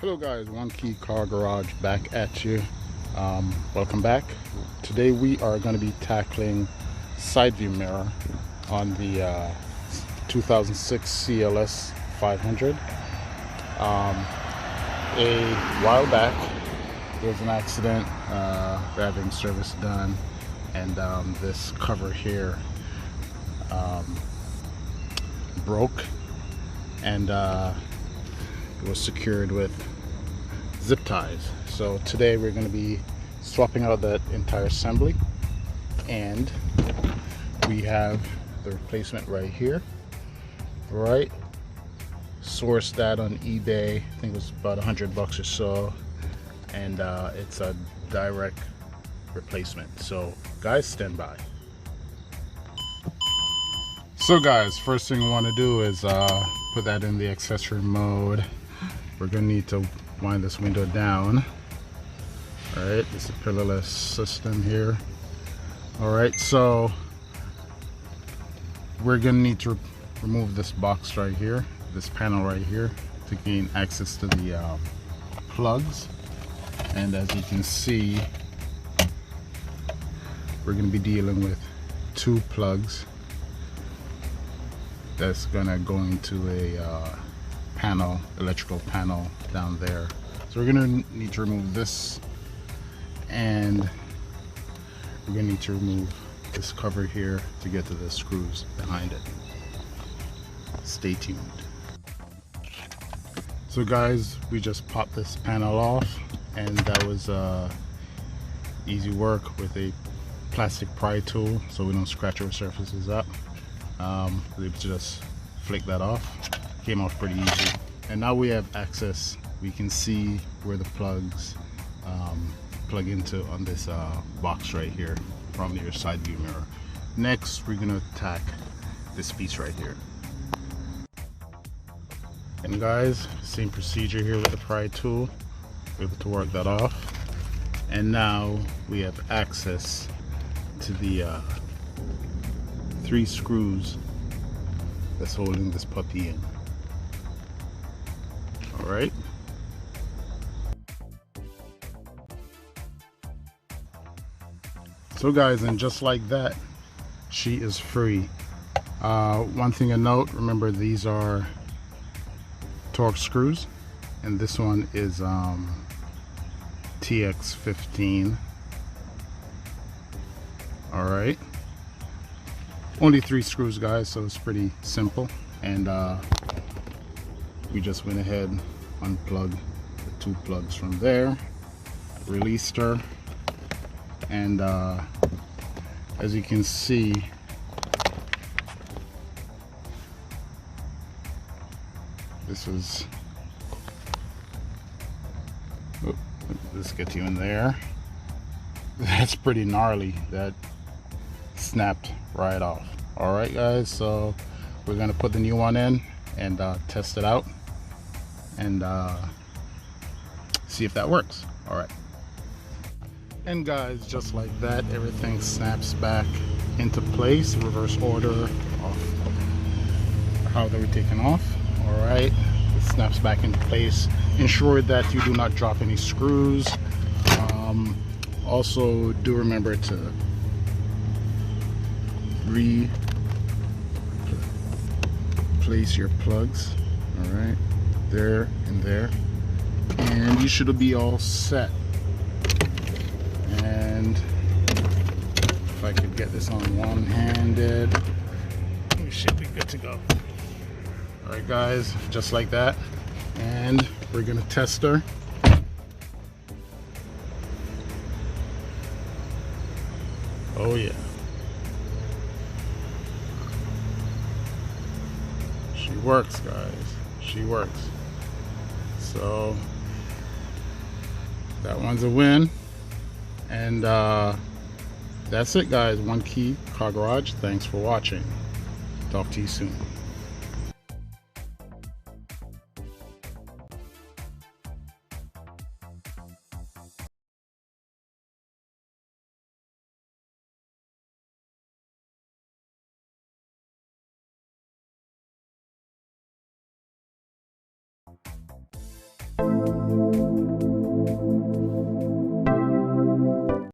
Hello guys, One Key Car Garage back at you. Welcome back. Today we are going to be tackling Sideview mirror on the 2006 CLS 500. A while back there was an accident, we're having service done, and this cover here broke, and it was secured with zip ties. So today we're going to be swapping out that entire assembly, and we have the replacement right here. Right, sourced that on eBay. I think it was about $100 or so, and it's a direct replacement. So guys, stand by. So guys, first thing we want to do is put that in the accessory mode. We're gonna need to wind this window down. All right, it's a pillarless system here. All right, so we're gonna need to remove this box right here, this panel right here, to gain access to the plugs. And as you can see, we're gonna be dealing with two plugs that's gonna go into a panel, electrical panel down there. So we're gonna need to remove this, and we're gonna need to remove this cover here to get to the screws behind it. Stay tuned. So guys, we just popped this panel off, and that was easy work with a plastic pry tool, so we don't scratch our surfaces up. We just flick that off. Came off pretty easy, and now we have access. We can see where the plugs plug into on this box right here from your side view mirror. Next, we're gonna attack this piece right here. And guys, same procedure here with the pry tool. We're able to work that off, and now we have access to the 3 screws that's holding this puppy in. All right. So guys, and just like that, she is free. One thing to note, remember these are Torx screws, and this one is TX15. All right. Only 3 screws guys, so it's pretty simple, and we just went ahead, unplugged the 2 plugs from there, released her, and as you can see, this is, oh, let's get you in there. That's pretty gnarly. That snapped right off. All right guys, so we're gonna put the new one in and test it out and see if that works. All right, and guys, just like that, everything snaps back into place, reverse order of how they were taken off. All right, it snaps back into place. Ensure that you do not drop any screws. Also, do remember to replace your plugs. All right, there and there, and you should be all set. And if I could get this on one-handed, we should be good to go. All right guys, just like that, and we're gonna test her. Oh yeah, she works guys, she works. So that one's a win, and that's it guys. One Key Car Garage, thanks for watching. Talk to you soon.